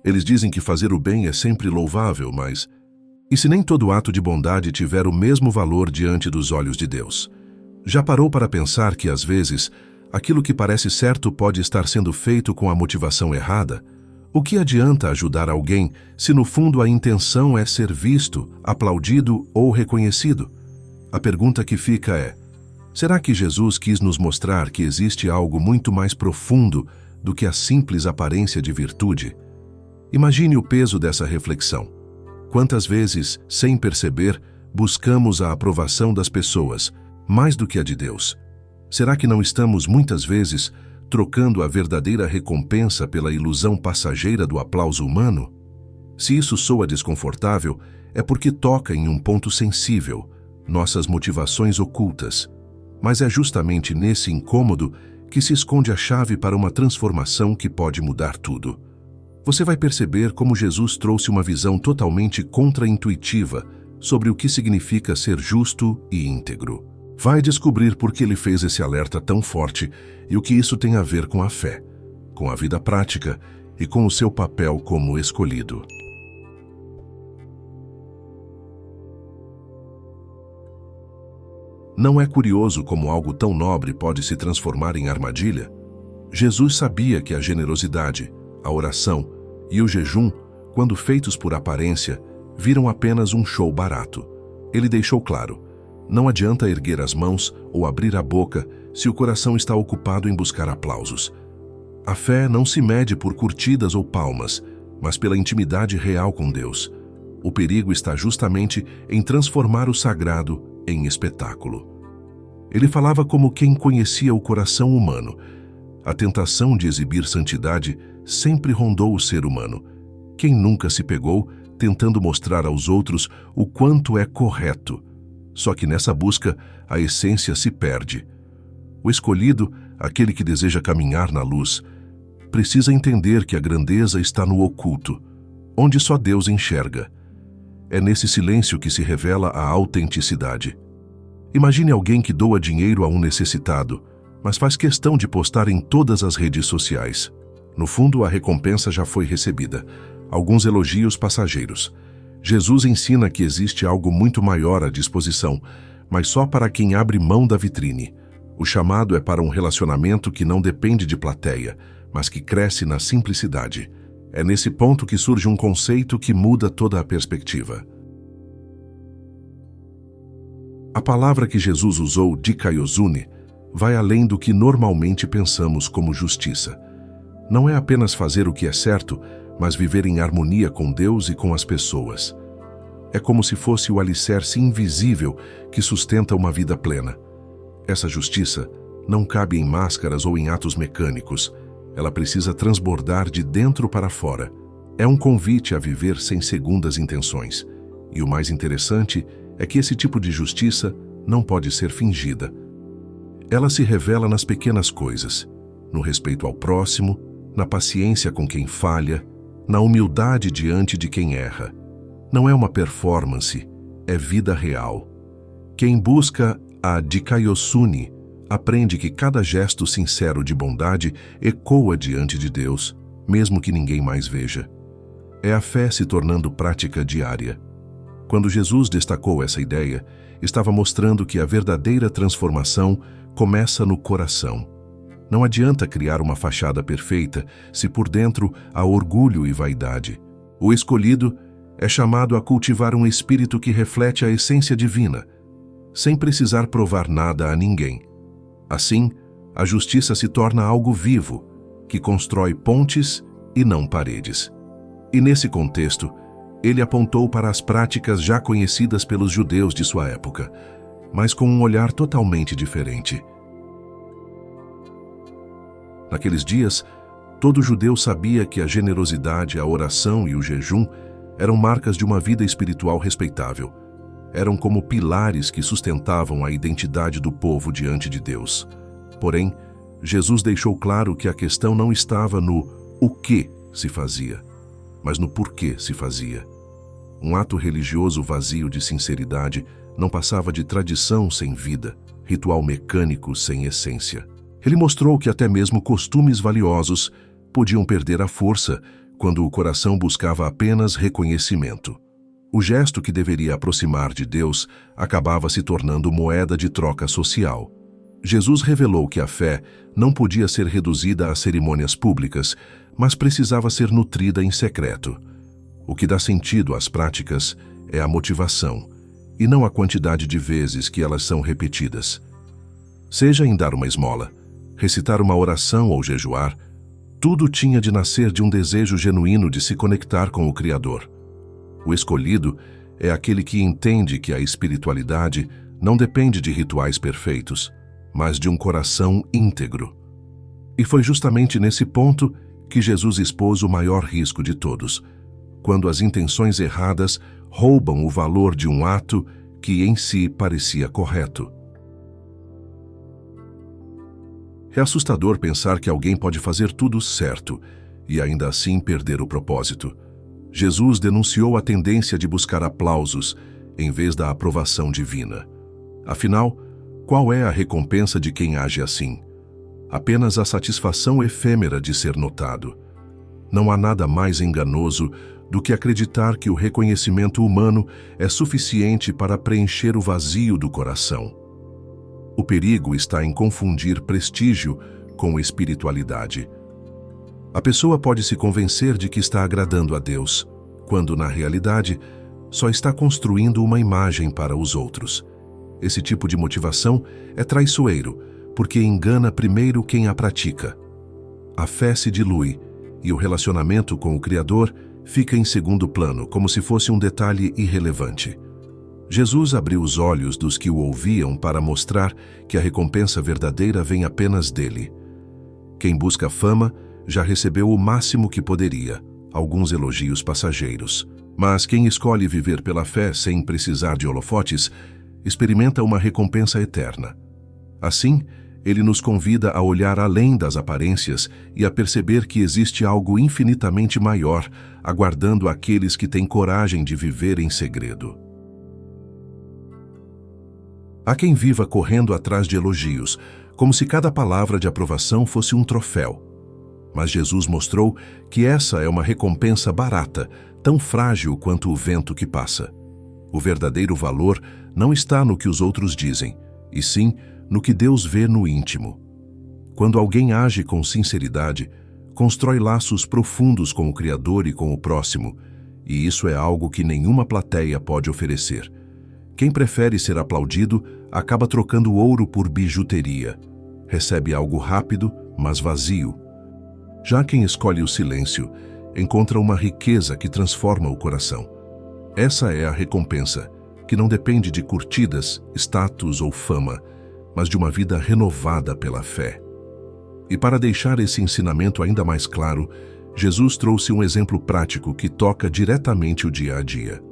Eles dizem que fazer o bem é sempre louvável, mas e se nem todo ato de bondade tiver o mesmo valor diante dos olhos de Deus? Já parou para pensar que, às vezes, aquilo que parece certo pode estar sendo feito com a motivação errada? O que adianta ajudar alguém se no fundo a intenção é ser visto, aplaudido ou reconhecido? A pergunta que fica é: será que Jesus quis nos mostrar que existe algo muito mais profundo do que a simples aparência de virtude? Imagine o peso dessa reflexão. Quantas vezes, sem perceber, buscamos a aprovação das pessoas, mais do que a de Deus? Será que não estamos, muitas vezes, trocando a verdadeira recompensa pela ilusão passageira do aplauso humano? Se isso soa desconfortável, é porque toca em um ponto sensível, nossas motivações ocultas. Mas é justamente nesse incômodo que se esconde a chave para uma transformação que pode mudar tudo. Você vai perceber como Jesus trouxe uma visão totalmente contraintuitiva sobre o que significa ser justo e íntegro. Vai descobrir por que ele fez esse alerta tão forte e o que isso tem a ver com a fé, com a vida prática e com o seu papel como escolhido. Não é curioso como algo tão nobre pode se transformar em armadilha? Jesus sabia que a generosidade, a oração e o jejum, quando feitos por aparência, viram apenas um show barato. Ele deixou claro: não adianta erguer as mãos ou abrir a boca se o coração está ocupado em buscar aplausos. A fé não se mede por curtidas ou palmas, mas pela intimidade real com Deus. O perigo está justamente em transformar o sagrado em espetáculo. Ele falava como quem conhecia o coração humano. A tentação de exibir santidade sempre rondou o ser humano. Quem nunca se pegou tentando mostrar aos outros o quanto é correto? Só que nessa busca, a essência se perde. O escolhido, aquele que deseja caminhar na luz, precisa entender que a grandeza está no oculto, onde só Deus enxerga. É nesse silêncio que se revela a autenticidade. Imagine alguém que doa dinheiro a um necessitado, mas faz questão de postar em todas as redes sociais. No fundo, a recompensa já foi recebida. Alguns elogios passageiros. Jesus ensina que existe algo muito maior à disposição, mas só para quem abre mão da vitrine. O chamado é para um relacionamento que não depende de plateia, mas que cresce na simplicidade. É nesse ponto que surge um conceito que muda toda a perspectiva. A palavra que Jesus usou, dikaiosune, vai além do que normalmente pensamos como justiça. Não é apenas fazer o que é certo, mas viver em harmonia com Deus e com as pessoas. É como se fosse o alicerce invisível que sustenta uma vida plena. Essa justiça não cabe em máscaras ou em atos mecânicos. Ela precisa transbordar de dentro para fora. É um convite a viver sem segundas intenções. E o mais interessante é que esse tipo de justiça não pode ser fingida. Ela se revela nas pequenas coisas, no respeito ao próximo, na paciência com quem falha, na humildade diante de quem erra. Não é uma performance, é vida real. Quem busca a dikaiosune aprende que cada gesto sincero de bondade ecoa diante de Deus, mesmo que ninguém mais veja. É a fé se tornando prática diária. Quando Jesus destacou essa ideia, estava mostrando que a verdadeira transformação começa no coração. Não adianta criar uma fachada perfeita se por dentro há orgulho e vaidade. O escolhido é chamado a cultivar um espírito que reflete a essência divina, sem precisar provar nada a ninguém. Assim, a justiça se torna algo vivo, que constrói pontes e não paredes. E nesse contexto, ele apontou para as práticas já conhecidas pelos judeus de sua época, mas com um olhar totalmente diferente. Naqueles dias, todo judeu sabia que a generosidade, a oração e o jejum eram marcas de uma vida espiritual respeitável. Eram como pilares que sustentavam a identidade do povo diante de Deus. Porém, Jesus deixou claro que a questão não estava no o que se fazia, mas no porquê se fazia. Um ato religioso vazio de sinceridade não passava de tradição sem vida, ritual mecânico sem essência. Ele mostrou que até mesmo costumes valiosos podiam perder a força quando o coração buscava apenas reconhecimento. O gesto que deveria aproximar de Deus acabava se tornando moeda de troca social. Jesus revelou que a fé não podia ser reduzida a cerimônias públicas, mas precisava ser nutrida em secreto. O que dá sentido às práticas é a motivação, e não a quantidade de vezes que elas são repetidas. Seja em dar uma esmola, recitar uma oração ou jejuar, tudo tinha de nascer de um desejo genuíno de se conectar com o Criador. O escolhido é aquele que entende que a espiritualidade não depende de rituais perfeitos, mas de um coração íntegro. E foi justamente nesse ponto que Jesus expôs o maior risco de todos, quando as intenções erradas roubam o valor de um ato que em si parecia correto. É assustador pensar que alguém pode fazer tudo certo e ainda assim perder o propósito. Jesus denunciou a tendência de buscar aplausos em vez da aprovação divina. Afinal, qual é a recompensa de quem age assim? Apenas a satisfação efêmera de ser notado. Não há nada mais enganoso do que acreditar que o reconhecimento humano é suficiente para preencher o vazio do coração. O perigo está em confundir prestígio com espiritualidade. A pessoa pode se convencer de que está agradando a Deus, quando na realidade só está construindo uma imagem para os outros. Esse tipo de motivação é traiçoeiro, porque engana primeiro quem a pratica. A fé se dilui e o relacionamento com o Criador fica em segundo plano, como se fosse um detalhe irrelevante. Jesus abriu os olhos dos que o ouviam para mostrar que a recompensa verdadeira vem apenas dele. Quem busca fama já recebeu o máximo que poderia, alguns elogios passageiros. Mas quem escolhe viver pela fé sem precisar de holofotes, experimenta uma recompensa eterna. Assim, ele nos convida a olhar além das aparências e a perceber que existe algo infinitamente maior, aguardando aqueles que têm coragem de viver em segredo. Há quem viva correndo atrás de elogios, como se cada palavra de aprovação fosse um troféu. Mas Jesus mostrou que essa é uma recompensa barata, tão frágil quanto o vento que passa. O verdadeiro valor não está no que os outros dizem, e sim no que Deus vê no íntimo. Quando alguém age com sinceridade, constrói laços profundos com o Criador e com o próximo, e isso é algo que nenhuma plateia pode oferecer. Quem prefere ser aplaudido acaba trocando ouro por bijuteria. Recebe algo rápido, mas vazio. Já quem escolhe o silêncio encontra uma riqueza que transforma o coração. Essa é a recompensa, que não depende de curtidas, status ou fama, mas de uma vida renovada pela fé. E para deixar esse ensinamento ainda mais claro, Jesus trouxe um exemplo prático que toca diretamente o dia a dia.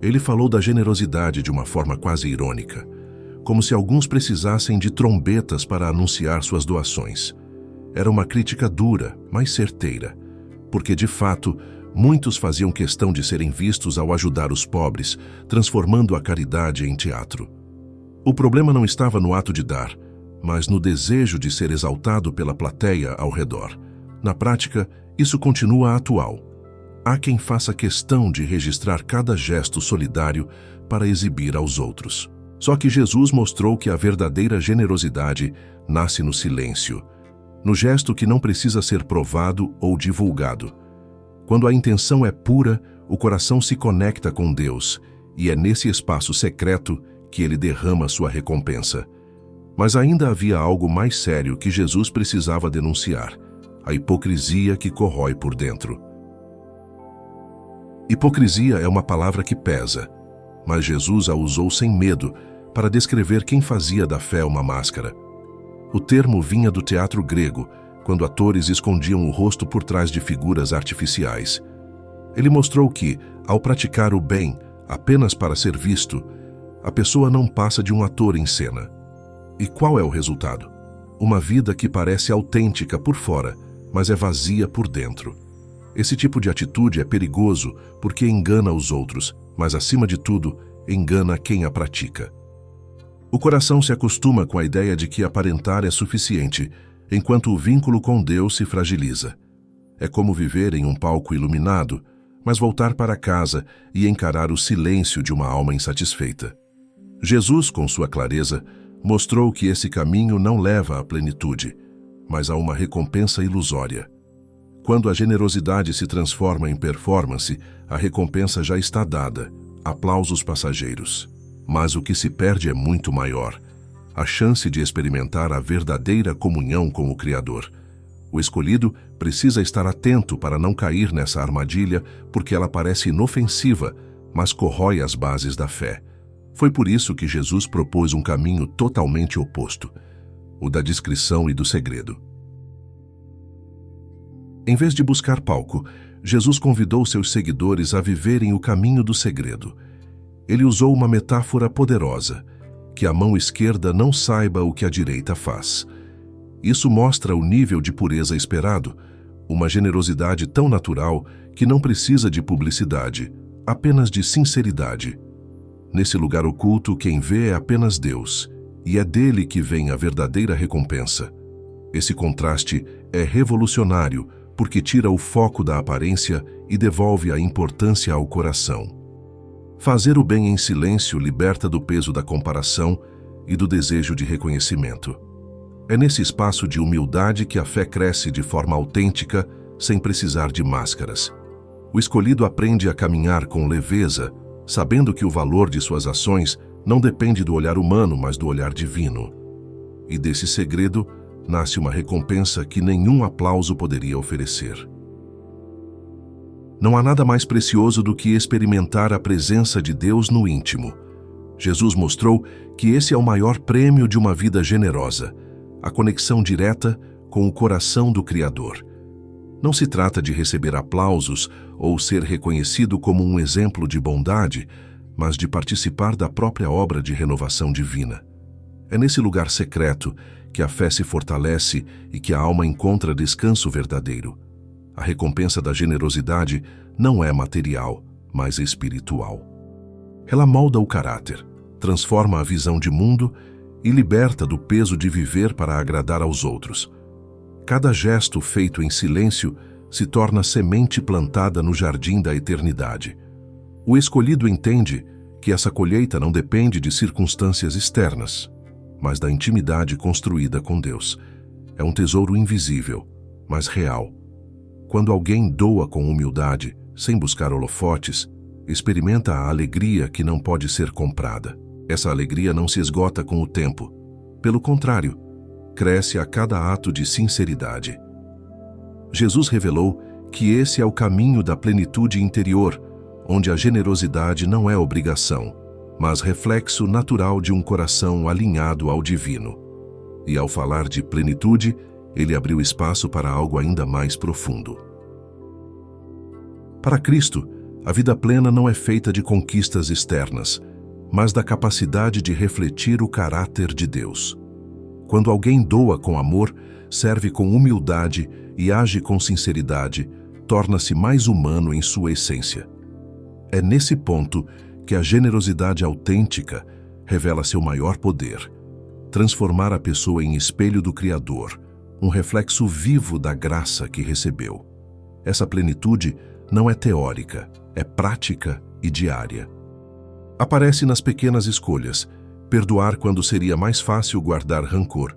Ele falou da generosidade de uma forma quase irônica, como se alguns precisassem de trombetas para anunciar suas doações. Era uma crítica dura, mas certeira, porque de fato, muitos faziam questão de serem vistos ao ajudar os pobres, transformando a caridade em teatro. O problema não estava no ato de dar, mas no desejo de ser exaltado pela plateia ao redor. Na prática, isso continua atual. Há quem faça questão de registrar cada gesto solidário para exibir aos outros. Só que Jesus mostrou que a verdadeira generosidade nasce no silêncio, no gesto que não precisa ser provado ou divulgado. Quando a intenção é pura, o coração se conecta com Deus, e é nesse espaço secreto que ele derrama sua recompensa. Mas ainda havia algo mais sério que Jesus precisava denunciar: a hipocrisia que corrói por dentro. Hipocrisia é uma palavra que pesa, mas Jesus a usou sem medo para descrever quem fazia da fé uma máscara. O termo vinha do teatro grego, quando atores escondiam o rosto por trás de figuras artificiais. Ele mostrou que, ao praticar o bem apenas para ser visto, a pessoa não passa de um ator em cena. E qual é o resultado? Uma vida que parece autêntica por fora, mas é vazia por dentro. Esse tipo de atitude é perigoso porque engana os outros, mas acima de tudo, engana quem a pratica. O coração se acostuma com a ideia de que aparentar é suficiente, enquanto o vínculo com Deus se fragiliza. É como viver em um palco iluminado, mas voltar para casa e encarar o silêncio de uma alma insatisfeita. Jesus, com sua clareza, mostrou que esse caminho não leva à plenitude, mas a uma recompensa ilusória. Quando a generosidade se transforma em performance, a recompensa já está dada, aplausos passageiros. Mas o que se perde é muito maior: a chance de experimentar a verdadeira comunhão com o Criador. O escolhido precisa estar atento para não cair nessa armadilha, porque ela parece inofensiva, mas corrói as bases da fé. Foi por isso que Jesus propôs um caminho totalmente oposto, o da discrição e do segredo. Em vez de buscar palco, Jesus convidou seus seguidores a viverem o caminho do segredo. Ele usou uma metáfora poderosa: que a mão esquerda não saiba o que a direita faz. Isso mostra o nível de pureza esperado, uma generosidade tão natural que não precisa de publicidade, apenas de sinceridade. Nesse lugar oculto, quem vê é apenas Deus, e é dele que vem a verdadeira recompensa. Esse contraste é revolucionário, porque tira o foco da aparência e devolve a importância ao coração. Fazer o bem em silêncio liberta do peso da comparação e do desejo de reconhecimento. É nesse espaço de humildade que a fé cresce de forma autêntica, sem precisar de máscaras. O escolhido aprende a caminhar com leveza, sabendo que o valor de suas ações não depende do olhar humano, mas do olhar divino. E desse segredo nasce uma recompensa que nenhum aplauso poderia oferecer. Não há nada mais precioso do que experimentar a presença de Deus no íntimo. Jesus mostrou que esse é o maior prêmio de uma vida generosa: a conexão direta com o coração do Criador. Não se trata de receber aplausos ou ser reconhecido como um exemplo de bondade, mas de participar da própria obra de renovação divina. É nesse lugar secreto que a fé se fortalece e que a alma encontra descanso verdadeiro. A recompensa da generosidade não é material, mas espiritual. Ela molda o caráter, transforma a visão de mundo e liberta do peso de viver para agradar aos outros. Cada gesto feito em silêncio se torna semente plantada no jardim da eternidade. O escolhido entende que essa colheita não depende de circunstâncias externas, mas da intimidade construída com Deus. É um tesouro invisível, mas real. Quando alguém doa com humildade, sem buscar holofotes, experimenta a alegria que não pode ser comprada. Essa alegria não se esgota com o tempo. Pelo contrário, cresce a cada ato de sinceridade. Jesus revelou que esse é o caminho da plenitude interior, onde a generosidade não é obrigação, mas reflexo natural de um coração alinhado ao divino. E ao falar de plenitude, ele abriu espaço para algo ainda mais profundo. Para Cristo, a vida plena não é feita de conquistas externas, mas da capacidade de refletir o caráter de Deus. Quando alguém doa com amor, serve com humildade e age com sinceridade, torna-se mais humano em sua essência. É nesse ponto que a generosidade autêntica revela seu maior poder: transformar a pessoa em espelho do Criador, um reflexo vivo da graça que recebeu. Essa plenitude não é teórica, é prática e diária. Aparece nas pequenas escolhas: perdoar quando seria mais fácil guardar rancor,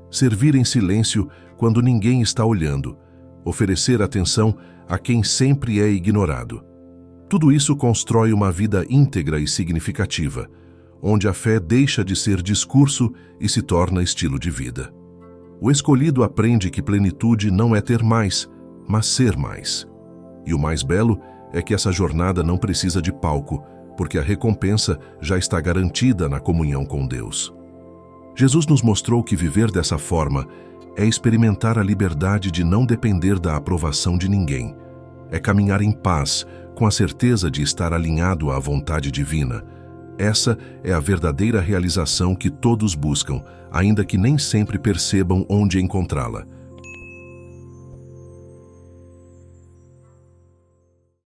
servir em silêncio quando ninguém está olhando, oferecer atenção a quem sempre é ignorado. Tudo isso constrói uma vida íntegra e significativa, onde a fé deixa de ser discurso e se torna estilo de vida. O escolhido aprende que plenitude não é ter mais, mas ser mais. E o mais belo é que essa jornada não precisa de palco, porque a recompensa já está garantida na comunhão com Deus. Jesus nos mostrou que viver dessa forma é experimentar a liberdade de não depender da aprovação de ninguém. É caminhar em paz, com a certeza de estar alinhado à vontade divina. Essa é a verdadeira realização que todos buscam, ainda que nem sempre percebam onde encontrá-la.